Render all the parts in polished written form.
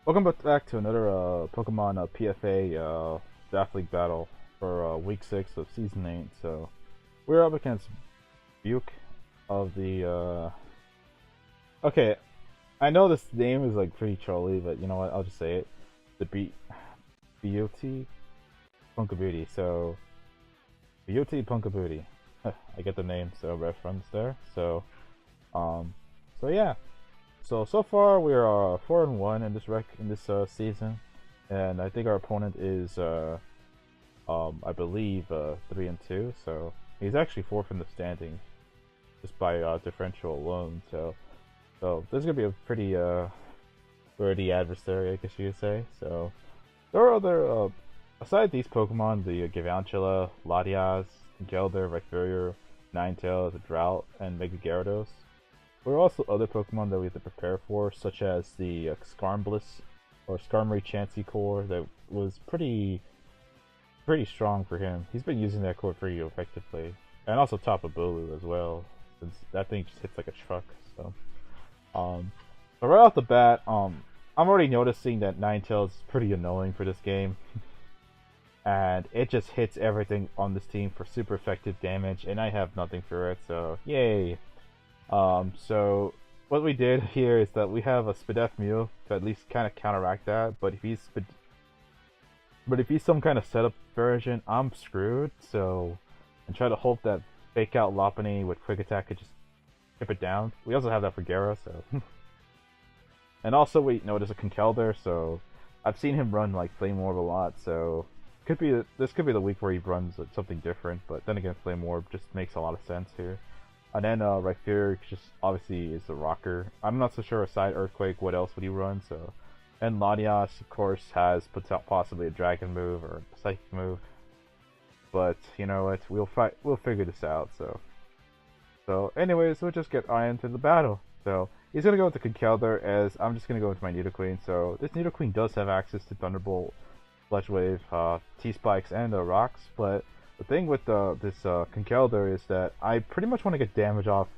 Welcome back to another Pokemon PFA Draft League battle for Week 6 of Season 8. So, we're up against Bhku of the... Okay, I know this name is like pretty trolly, but you know what, I'll just say it. The Djibouti Pumpkabooti. So, Djibouti Pumpkabooti. I get the name, so reference there. So yeah. So far we are 4-1 in this season, and I think our opponent is I believe 3-2. So he's actually fourth in the standings just by differential alone. So this is gonna be a pretty worthy adversary, I guess you could say. So there are other aside these Pokemon, the Galvantula, Latias, Conkeldurr, Rhyperior, Ninetales, Drought, and Mega Gyarados. There are also other Pokemon that we have to prepare for, such as the Skarmbliss or Skarmory Chansey core that was pretty strong for him. He's been using that core pretty effectively, and also Tapu Bulu as well, since that thing just hits like a truck. So right off the bat, I'm already noticing that Ninetales is pretty annoying for this game, and it just hits everything on this team for super effective damage, and I have nothing for it. So yay! So what we did here is that we have a Spadef Mew to at least kind of counteract that. But if he's some kind of setup version, I'm screwed. So and try to hope that fake out Lopunny with quick attack could just chip it down. We also have that for Gyara, so and also we notice a Conkeldurr. So I've seen him run like Flame Orb a lot. So this could be the week where he runs something different. But then again, Flame Orb just makes a lot of sense here. And then Rhyperior just obviously is a rocker. I'm not so sure aside Earthquake what else would he run. So, and Latias of course has possibly a Dragon move or a Psychic move. But you know what? We'll figure this out. So anyways, we'll just get on into the battle. So he's gonna go with the Conkeldurr, as I'm just gonna go with my Nidoqueen. So this Nidoqueen does have access to Thunderbolt, Sludge Wave, T-Spikes, and Rocks, but the thing with this Conkeldurr is that I pretty much want to get damage off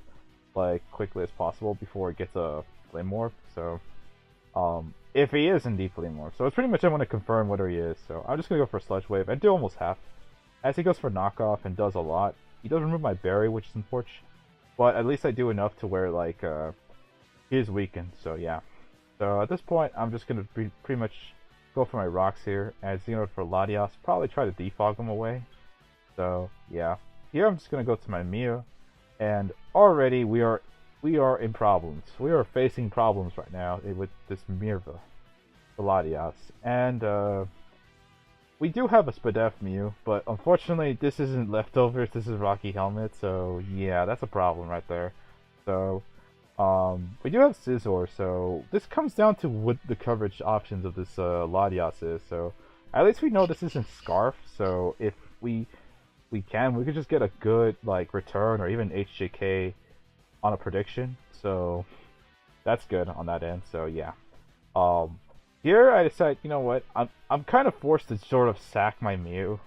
like quickly as possible before it gets a Flame Orb. So, if he is indeed Flame Orb, so it's pretty much I want to confirm whether he is. So I'm just gonna go for Sludge Wave and do almost half. As he goes for knockoff and does a lot, he does remove my berry, which is unfortunate, but at least I do enough to where like he is weakened. So yeah. So at this point, I'm just gonna pretty much go for my rocks here. As you know, for Latias, probably try to defog him away. So yeah, here I'm just gonna go to my Mew, and already we are in problems. We are facing problems right now with this Mirva, the Latias, and we do have a Spadef Mew, but unfortunately this isn't leftovers. This is Rocky Helmet, so yeah, that's a problem right there. So we do have Scizor, so this comes down to what the coverage options of this Latias is. So at least we know this isn't Scarf. So if we could just get a good like return or even HJK on a prediction. So that's good on that end. So yeah. Here I decide, you know what, I'm kind of forced to sort of sack my Mew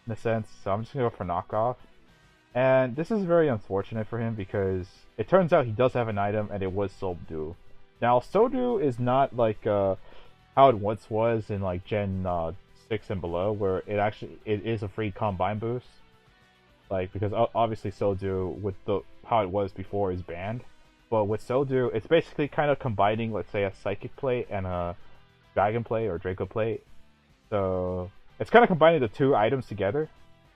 in a sense. So I'm just gonna go for knockoff. And this is very unfortunate for him because it turns out he does have an item, and it was Subdue. Now Subdue is not like how it once was in like Gen 6 and below, where it is a free combine boost. Like, because obviously Subdue with how it was before is banned, but with Subdue it's basically kind of combining, let's say, a Psychic plate and a Dragon plate or Draco plate. So it's kind of combining the two items together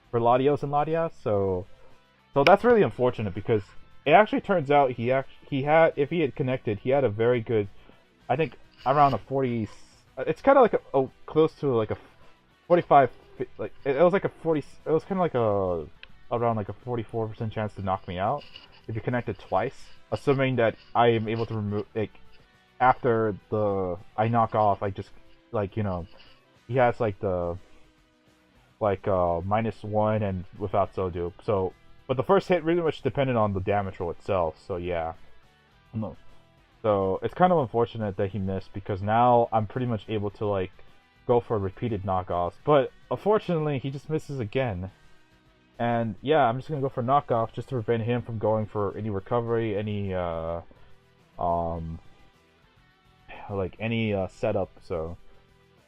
for Latios and Latias. So that's really unfortunate because it actually turns out he had, if he had connected, he had a very good, I think around a 40. It's kind of like a close to like a 45. Like it was like a 40. It was kind of like around like a 44% chance to knock me out if you connect it twice, assuming that I am able to remove, like, after I knock off, I just, like, you know, he has like the -1 and without Subdue. So but the first hit really much depended on the damage roll itself. So yeah, no. So it's kind of unfortunate that he missed, because now I'm pretty much able to like go for repeated knockoffs, but unfortunately he just misses again. And yeah, I'm just gonna go for knockoff just to prevent him from going for any recovery, any like any setup. So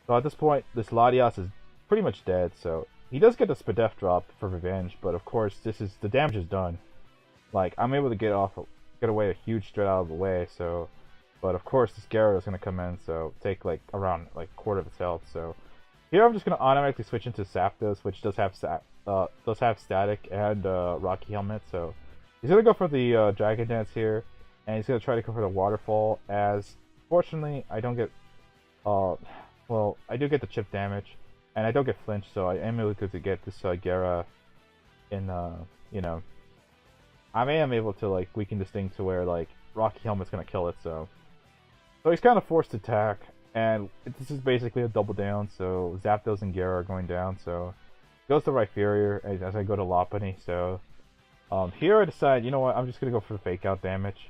at this point, this Latias is pretty much dead. So he does get the Spadef drop for revenge, but of course, the damage is done. Like I'm able to get away a huge threat out of the way. So, but of course, this Gyarados is gonna come in, so take like around like quarter of its health. So here I'm just gonna automatically switch into Zapdos, which does have static and Rocky Helmet. So he's gonna go for the Dragon Dance here, and he's gonna try to go for the Waterfall. As fortunately, I don't get well, I do get the chip damage, and I don't get flinch, so I am able to get this Gyara in you know, I am able to like weaken this thing to where like Rocky Helmet's gonna kill it. So he's kind of forced to attack, and this is basically a double down. So Zapdos and Gyara are going down. So goes to Rhyperior as I go to Lopunny. So here I decide, you know what, I'm just gonna go for the fake out damage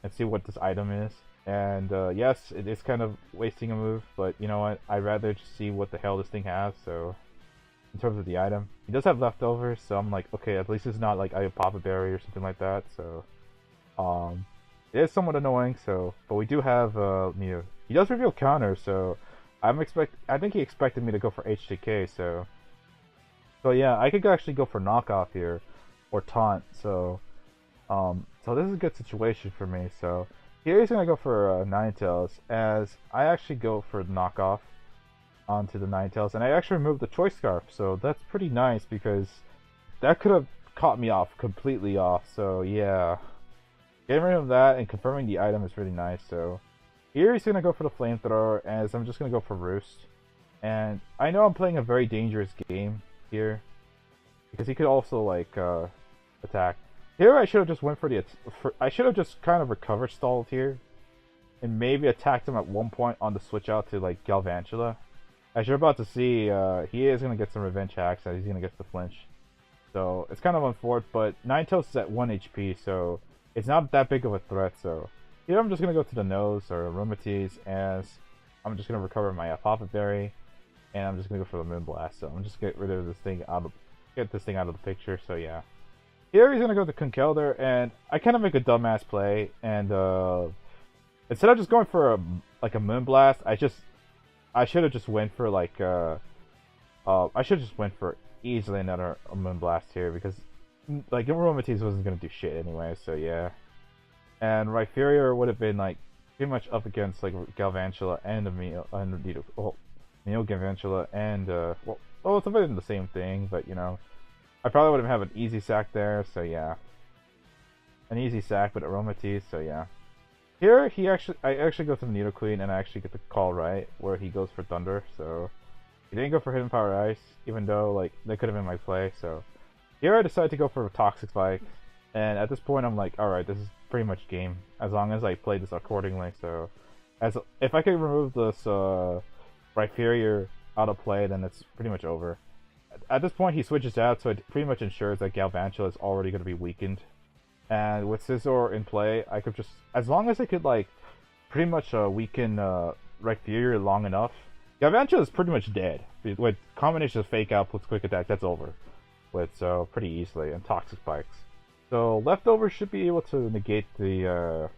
and see what this item is. And yes, it is kind of wasting a move, but you know what, I'd rather just see what the hell this thing has. So in terms of the item, he does have leftovers, so I'm like, okay, at least it's not like I Papa Berry or something like that. So it is somewhat annoying. So but we do have Mew. He does reveal counter, so I think he expected me to go for HTK. So yeah, I could actually go for knockoff here or taunt. So this is a good situation for me. So here he's gonna go for Ninetales, as I actually go for knockoff onto the Ninetales, and I actually removed the Choice Scarf. So that's pretty nice because that could have caught me completely off. So yeah, getting rid of that and confirming the item is really nice. So here he's gonna go for the Flamethrower, as I'm just gonna go for Roost. And I know I'm playing a very dangerous game here because he could also like attack. Here I should have just went for the I should have just kind of recover stalled here and maybe attacked him at one point on the switch out to like Galvantula. As you're about to see, he is going to get some revenge hacks as he's going to get the flinch. So it's kind of unfortunate, but Ninetales is at 1 HP, so it's not that big of a threat. So here I'm just going to go to the nose or Aromatisse, as I'm just going to recover my Papa Berry, and I'm just going to go for the Moonblast. So I'm just going to get rid of this thing get this thing out of the picture. So yeah. Here he's gonna go to Conkeldurr, and I kind of make a dumbass play, and instead of just going for a Moonblast, I should have just went for like I should just went for easily another Moonblast here, because like Aromatisse wasn't gonna do shit anyway. So yeah, and Rhyperior would have been like pretty much up against like Galvantula and Neo Galvantula, and well, it's a bit the same thing, but you know. I probably would have an easy sack there, so yeah. An easy sack with Aromatisse, so yeah. Here, I actually go to the Nidoqueen, and I actually get the call right, where he goes for Thunder, so... He didn't go for Hidden Power Ice, even though, like, that could have been my play, so... Here I decided to go for a Toxic Spike, and at this point I'm like, alright, this is pretty much game, as long as I play this accordingly, so... If I can remove this, Rhyperior out of play, then it's pretty much over. At this point, he switches out, so it pretty much ensures that Galvantula is already going to be weakened. And with Scizor in play, I could just... As long as I could, like, pretty much weaken Rhyperior long enough, Galvantula is pretty much dead. With combination of Fake Out plus Quick Attack, that's over. So pretty easily, and Toxic Spikes. So Leftover should be able to negate the...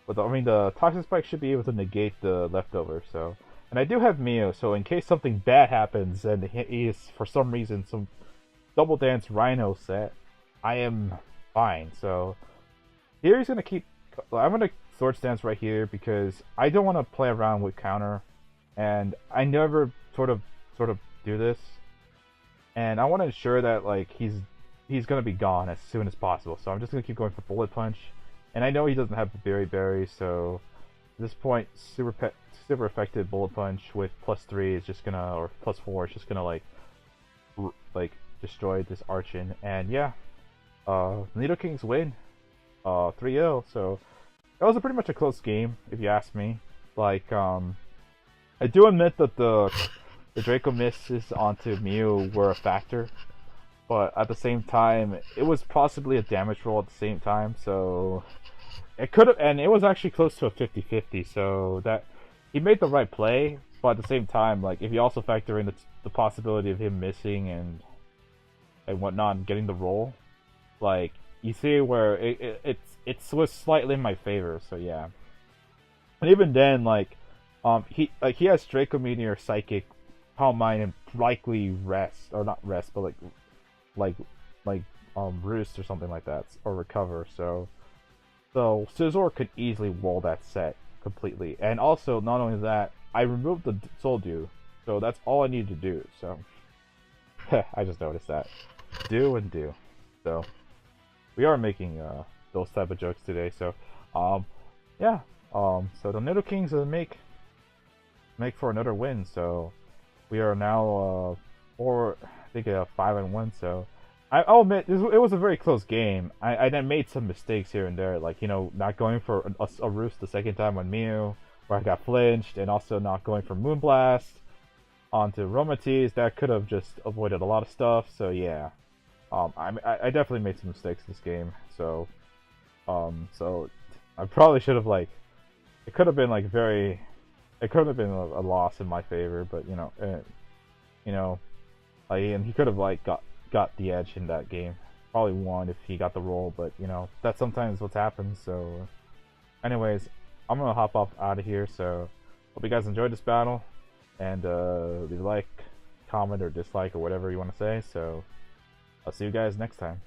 the Toxic Spike should be able to negate the Leftover, so... And I do have Mew, so in case something bad happens and he is, for some reason, some Double Dance Rhino set, I am fine. So here he's going to keep... I'm going to Swords Dance right here because I don't want to play around with counter. And I never sort of do this. And I want to ensure that like he's going to be gone as soon as possible. So I'm just going to keep going for Bullet Punch. And I know he doesn't have the Berry, so at this point, super effective Bullet Punch with +3 is just gonna, or +4 is just gonna like destroy this Archon. And yeah, Nidokings win 3-0. So that was pretty much a close game, if you ask me. Like, I do admit that the Draco misses onto Mew were a factor, but at the same time, it was possibly a damage roll at the same time. So it could have, and it was actually close to a 50-50. So that. He made the right play, but at the same time, like if you also factor in the possibility of him missing and whatnot, and getting the roll, like you see where it was slightly in my favor. So yeah, and even then, like he has Draco Meteor, Psychic, Calm Mind, and likely Rest, or not Rest, but like like Roost or something like that, or Recover. So Scizor could easily wall that set completely. And also, not only that, I removed the Soul Dew, so that's all I need to do. So I just noticed that. Do and do. So we are making those type of jokes today. So yeah. So the Nidokings make for another win. So we are now I think 5-1. So I'll admit it was a very close game. I then made some mistakes here and there, like, you know, not going for a Roost the second time on Mew, where I got flinched, and also not going for Moonblast onto Romatis. That could have just avoided a lot of stuff. So yeah, I definitely made some mistakes this game. So so I probably should have, like, it could have been like it could have been a loss in my favor, but you know, and he could have like got the edge in that game. Probably won if he got the roll, but you know, that's sometimes what's happened. So anyways, I'm gonna hop off out of here. So hope you guys enjoyed this battle, and leave a like, comment, or dislike, or whatever you want to say. So I'll see you guys next time.